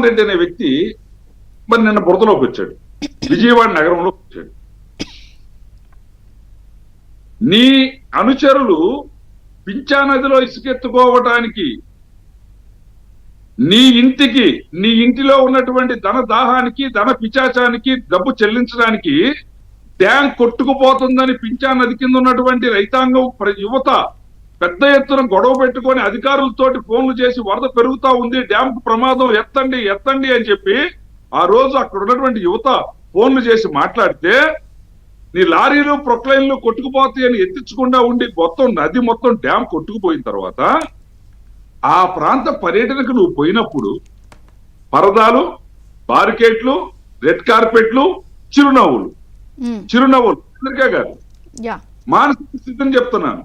రెడ్డి అనే వ్యక్తి మరి నిన్న బురదలోకి వచ్చాడు, విజయవాడ నగరంలోకి వచ్చాడు. నీ అనుచరులు పింఛా నదిలో ఇసుకెత్తుకోవటానికి నీ ఇంటిలో ఉన్నటువంటి ధన దాహానికి, ధన పిచాచానికి డబ్బు చెల్లించడానికి డ్యాం కొట్టుకుపోతుందని పింఛా నది కింద ఉన్నటువంటి రైతాంగం యువత పెద్ద ఎత్తున గొడవ పెట్టుకొని అధికారులతోటి ఫోన్లు చేసి వరద పెరుగుతా ఉంది, డ్యాం ప్రమాదం, ఎత్తండి ఎత్తండి అని చెప్పి ఆ రోజు అక్కడ ఉన్నటువంటి యువత ఫోన్లు చేసి మాట్లాడితే నీ లారీలు ప్రొక్లైన్లు కొట్టుకుపోతాయని ఎత్తించకుండా ఉండి నది మొత్తం డ్యాం కొట్టుకుపోయిన తర్వాత ఆ ప్రాంత పర్యటనకు నువ్వు పోయినప్పుడు పరదాలు, బారికేట్లు, రెడ్ కార్పెట్లు, చిరునవ్వులు చంద్రిక గారు మానసిక స్థితిని చెప్తున్నాను.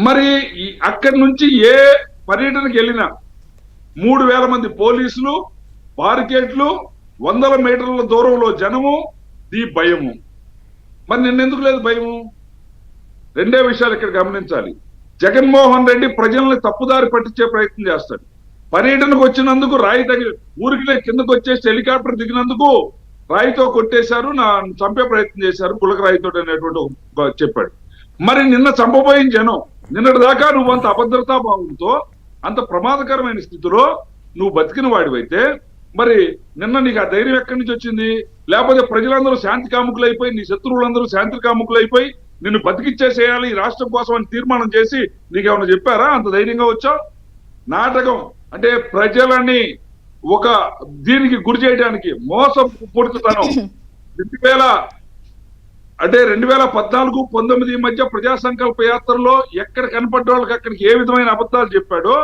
మరి అక్కడి నుంచి ఏ పర్యటనకు వెళ్ళినా 3000 మంది పోలీసులు, బారికేట్లు, 100 మీటర్ల దూరంలో జనము, ఈ భయము. మరి నిన్నెందుకు లేదు భయము? రెండే విషయాలు ఇక్కడ గమనించాలి. జగన్మోహన్ రెడ్డి ప్రజల్ని తప్పుదారి పట్టించే ప్రయత్నం చేస్తాడు. పర్యటనకు వచ్చినందుకు రాయి ఊరికి కిందకు వచ్చేసి హెలికాప్టర్ దిగినందుకు రాయితో కొట్టేశారు, చంపే ప్రయత్నం చేశారు గులకరాయితో అనేటువంటి చెప్పాడు. మరి నిన్న చంపబోయిన జనం నిన్నటి దాకా నువ్వు అంత అభద్రతా భావంతో అంత ప్రమాదకరమైన స్థితిలో నువ్వు బతికిన వాడివైతే మరి నిన్న నీకు ఆ ధైర్యం ఎక్కడి నుంచి వచ్చింది? లేకపోతే ప్రజలందరూ శాంతి కాముకులైపోయి, నీ శత్రువులందరూ శాంతి కాముకులైపోయి నిన్ను బతికిచ్చేసేయాలి ఈ రాష్ట్రం కోసం అని తీర్మానం చేసి నీకేమన్నా చెప్పారా? అంత ధైర్యంగా వచ్చావు? నాటకం అంటే ప్రజలని ఒక దీనికి గురి చేయడానికి మోసపూరితనం. 2014-19 మధ్య ప్రజా సంకల్ప యాత్రలో ఎక్కడ కనపడ్డ వాళ్ళకి అక్కడికి ఏ విధమైన అబద్ధాలు చెప్పాడో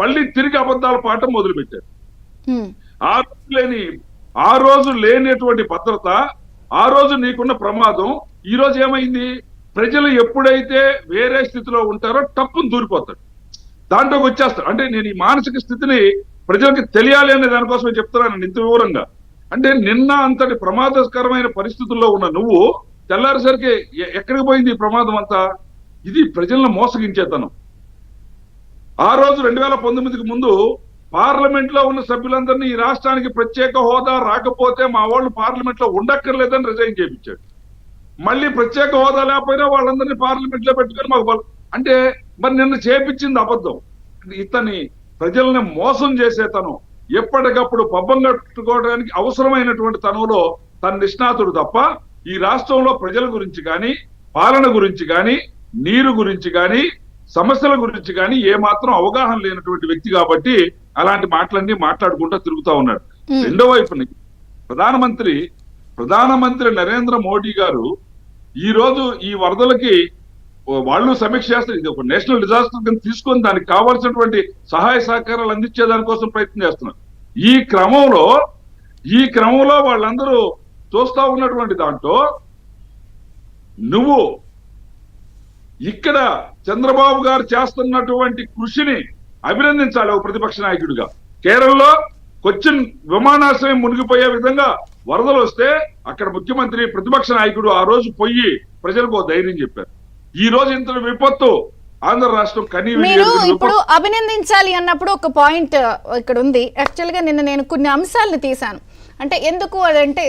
మళ్ళీ తిరిగి అబద్ధాల పాఠం మొదలు పెట్టారు. ఆ రోజు లేనటువంటి భద్రత, ఆ రోజు నీకున్న ప్రమాదం ఈ రోజు ఏమైంది? ప్రజలు ఎప్పుడైతే వేరే స్థితిలో ఉంటారో టప్పును దూరిపోతాడు, దాంట్లోకి వచ్చేస్తాడు. అంటే నేను ఈ మానసిక స్థితిని ప్రజలకు తెలియాలి అనే దానికోసమే చెప్తున్నాను ఇంత వివరంగా. అంటే నిన్న అంతటి ప్రమాదకరమైన పరిస్థితుల్లో ఉన్న నువ్వు తెల్లారిసరికి ఎక్కడికి పోయింది ఈ ప్రమాదం అంతా? ఇది ప్రజలను మోసగించేతనం. ఆ రోజు 2019కి ముందు పార్లమెంట్ లో ఉన్న సభ్యులందరినీ ఈ రాష్ట్రానికి ప్రత్యేక హోదా రాకపోతే మా వాళ్ళు పార్లమెంట్ లో ఉండక్కర్లేదని రిజైన్ చేయించాడు. మళ్ళీ ప్రత్యేక హోదా లేకపోయినా వాళ్ళందరినీ పార్లమెంట్ లో పెట్టుకొని మాకు అంటే మరి నిన్న చేపించింది అబద్ధం. ఇతని ప్రజల్ని మోసం చేసే తనం, ఎప్పటికప్పుడు పబ్బం కట్టుకోవడానికి అవసరమైనటువంటి తనంలో తన నిష్ణాతుడు తప్ప ఈ రాష్ట్రంలో ప్రజల గురించి కానీ, పాలన గురించి కానీ, నీరు గురించి కానీ, సమస్యల గురించి కానీ ఏమాత్రం అవగాహన లేనటువంటి వ్యక్తి కాబట్టి అలాంటి మాటలన్నీ మాట్లాడుకుంటూ తిరుగుతా ఉన్నాడు. రెండో వైపుని ప్రధానమంత్రి నరేంద్ర మోడీ గారు ఈ రోజు ఈ వరదలకి వాళ్ళు సమీక్ష చేస్తారు. ఇది ఒక నేషనల్ డిజాస్టర్ కింద తీసుకొని దానికి కావాల్సినటువంటి సహాయ సహకారాలు అందించే దానికోసం ప్రయత్నం చేస్తున్నారు. ఈ క్రమంలో వాళ్ళందరూ చూస్తా ఉన్నటువంటి దాంట్లో నువ్వు ఇక్కడ చంద్రబాబు గారు చేస్తున్నటువంటి కృషిని అభినందించాలి ఒక ప్రతిపక్ష నాయకుడిగా. కేరళలో కొచ్చిన్ విమానాశ్రయం మునిగిపోయే విధంగా వరదలు వస్తే అక్కడ ముఖ్యమంత్రి ప్రతిపక్ష నాయకుడు ఆ రోజు పోయి ప్రజలకు ధైర్యం చెప్పారు. ఈ రోజు ఇంత విపత్తు ఆంధ్ర రాష్ట్రం మీరు ఇప్పుడు అభినందించాలి అన్నప్పుడు ఒక పాయింట్ ఇక్కడ ఉంది. యాక్చువల్ గా నిన్న నేను కొన్ని అంశాలను తీశాను. అంటే ఎందుకు అదంటే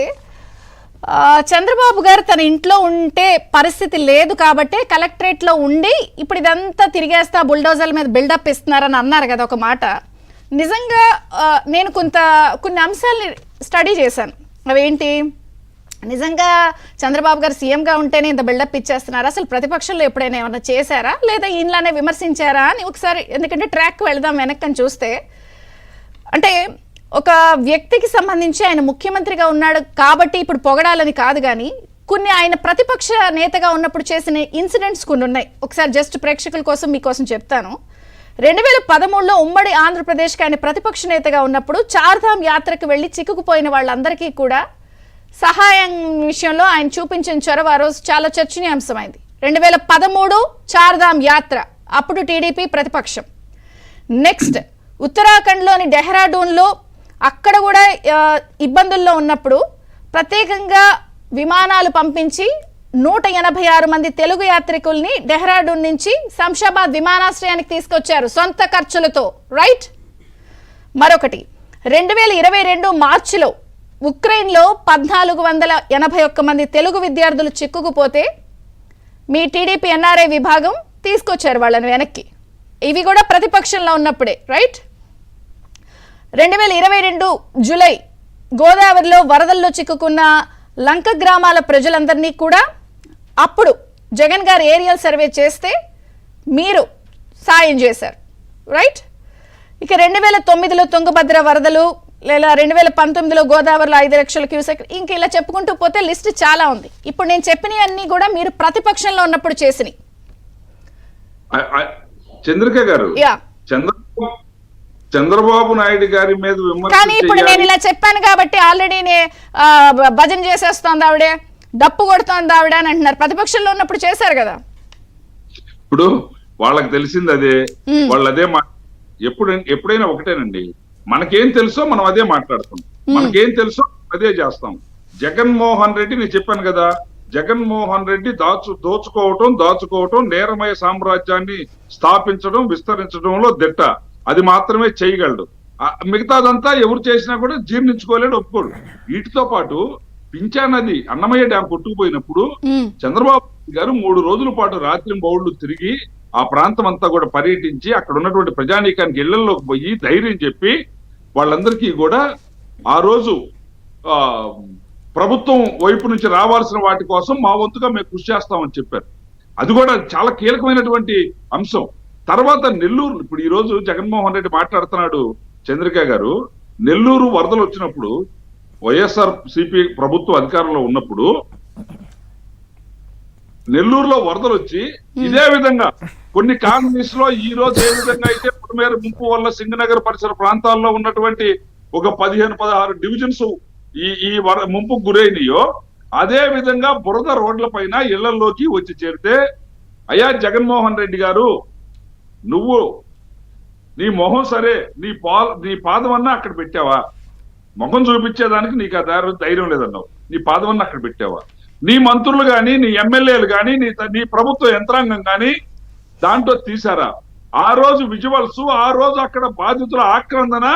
చంద్రబాబు గారు తన ఇంట్లో ఉంటే పరిస్థితి లేదు కాబట్టి కలెక్టరేట్ లో ఉండి ఇప్పుడు ఇదంతా తిరిగేస్తా బుల్డోజర్ల మీద బిల్డప్ ఇస్తున్నారని అన్నారు కదా ఒక మాట. నిజంగా నేను కొన్ని అంశాలని స్టడీ చేశాను. అవేంటి? నిజంగా చంద్రబాబు గారు సీఎంగా ఉంటేనే ఇంత బిల్డప్ ఇచ్చేస్తున్నారు, అసలు ప్రతిపక్షంలో ఎప్పుడైనా ఏమన్నా చేశారా లేదా ఈయనలానే విమర్శించారా అని ఒకసారి, ఎందుకంటే ట్రాక్ వెళదాం వెనక్కని చూస్తే, అంటే ఒక వ్యక్తికి సంబంధించి ఆయన ముఖ్యమంత్రిగా ఉన్నాడు కాబట్టి ఇప్పుడు పొగడాలని కాదు, కానీ కొన్ని ఆయన ప్రతిపక్ష నేతగా ఉన్నప్పుడు చేసిన ఇన్సిడెంట్స్ కొన్ని ఉన్నాయి. ఒకసారి జస్ట్ ప్రేక్షకుల కోసం మీకోసం చెప్తాను. 2013లో ఉమ్మడి ఆంధ్రప్రదేశ్కి ఆయన ప్రతిపక్ష నేతగా ఉన్నప్పుడు చార్ధామ్ యాత్రకు వెళ్ళి చిక్కుకుపోయిన వాళ్ళందరికీ కూడా సహాయం విషయంలో ఆయన చూపించిన చొరవ ఆ రోజు చాలా చర్చనీయాంశమైంది. 2013 చార్ధామ్ యాత్ర, అప్పుడు టీడీపీ ప్రతిపక్షం. నెక్స్ట్ ఉత్తరాఖండ్లోని డెహ్రాడూన్లో అక్కడ కూడా ఇబ్బందుల్లో ఉన్నప్పుడు ప్రత్యేకంగా విమానాలు పంపించి 186 మంది తెలుగు యాత్రికుల్ని డెహ్రాడూన్ నుంచి శంషాబాద్ విమానాశ్రయానికి తీసుకొచ్చారు సొంత ఖర్చులతో, రైట్? మరొకటి 2022 మార్చిలో ఉక్రెయిన్లో 1481 మంది తెలుగు విద్యార్థులు చిక్కుకుపోతే మీ టీడీపీ ఎన్ఆర్ఐ విభాగం తీసుకొచ్చారు వాళ్ళని వెనక్కి. ఇవి కూడా ప్రతిపక్షంలో ఉన్నప్పుడే, రైట్? 2022 జూలై గోదావరిలో వరదల్లో చిక్కుకున్న లంక గ్రామాల ప్రజలందరినీ కూడా అప్పుడు జగన్ గారు ఏరియల్ సర్వే చేస్తే మీరు సాయం చేశారు, రైట్? ఇక 2009లో తుంగభద్ర వరదలు, లేదా 2019లో గోదావరిలో 5 లక్షల క్యూసెక్, ఇంక ఇలా చెప్పుకుంటూ పోతే లిస్ట్ చాలా ఉంది. ఇప్పుడు నేను చెప్పినవన్నీ కూడా మీరు ప్రతిపక్షంలో ఉన్నప్పుడు చేసినవి. చంద్రిక గారు, చంద్రబాబు నాయుడు గారి మీద కానీ ఇప్పుడు నేను ఇలా చెప్పాను కాబట్టి ఆల్రెడీ భజన చేసేస్తోంది ఆవిడే, డప్పు కొడుతోంది ఆవిడ అని అంటున్నారు. ప్రతిపక్షంలో ఉన్నప్పుడు చేశారు కదా. ఇప్పుడు వాళ్ళకి తెలిసింది అదే, వాళ్ళు అదే ఎప్పుడైనా ఒకటేనండి, మనకేం తెలుసో మనం అదే మాట్లాడతాం, మనకేం తెలుసో అదే చేస్తాం. జగన్మోహన్ రెడ్డి, నేను చెప్పాను కదా, జగన్మోహన్ రెడ్డి దాచుకోవటం నేరమయ సామ్రాజ్యాన్ని స్థాపించడం, విస్తరించడంలో దిట్ట. అది మాత్రమే చేయగలడు. మిగతాదంతా ఎవరు చేసినా కూడా జీర్ణించుకోలేడు, ఒప్పుకోడు. వీటితో పాటు పింఛా నది అన్నమయ్య డ్యాం కొట్టుకుపోయినప్పుడు చంద్రబాబు గారు 3 రోజుల పాటు రాత్రి బౌళ్లు తిరిగి ఆ ప్రాంతం అంతా కూడా పర్యటించి అక్కడ ఉన్నటువంటి ప్రజానీకానికి ఇళ్లలోకి పోయి ధైర్యం చెప్పి వాళ్ళందరికీ కూడా ఆ రోజు ప్రభుత్వం వైపు నుంచి రావాల్సిన వాటి కోసం మా వంతుగా మేము కృషి చేస్తామని చెప్పారు. అది కూడా చాలా కీలకమైనటువంటి అంశం. తర్వాత నెల్లూరు, ఇప్పుడు ఈ రోజు జగన్మోహన్ రెడ్డి మాట్లాడుతున్నాడు, చంద్రిక గారు, నెల్లూరు వరదలు వచ్చినప్పుడు వైఎస్ఆర్ సిపి ప్రభుత్వం అధికారంలో ఉన్నప్పుడు నెల్లూరులో వరదలు వచ్చి ఇదే విధంగా కొన్ని కాలనీస్ లో ఈ రోజు ఏ విధంగా అయితే పురమేర ముంపు వల్ల సింగనగర్ పరిసర ప్రాంతాల్లో ఉన్నటువంటి ఒక 15-16 డివిజన్స్ ఈ ముంపుకు గురైనయో అదే విధంగా బురద రోడ్ల పైన ఇళ్లలోకి వచ్చి చేరితే, అయ్యా జగన్మోహన్ రెడ్డి గారు, నువ్వు నీ మొహం సరే, నీ పాదం అన్నా అక్కడ పెట్టావా? మొహం చూపించేదానికి నీకు ఆ ధైర్యం లేదన్నావు. నీ పాదం అన్నా అక్కడ పెట్టావా? నీ మంత్రులు గాని, నీ ఎమ్మెల్యేలు గాని, నీ ప్రభుత్వ యంత్రాంగం గాని దాంట్లో తీశారా? ఆ రోజు విజువల్స్, ఆ రోజు అక్కడ బాధితుల ఆక్రందన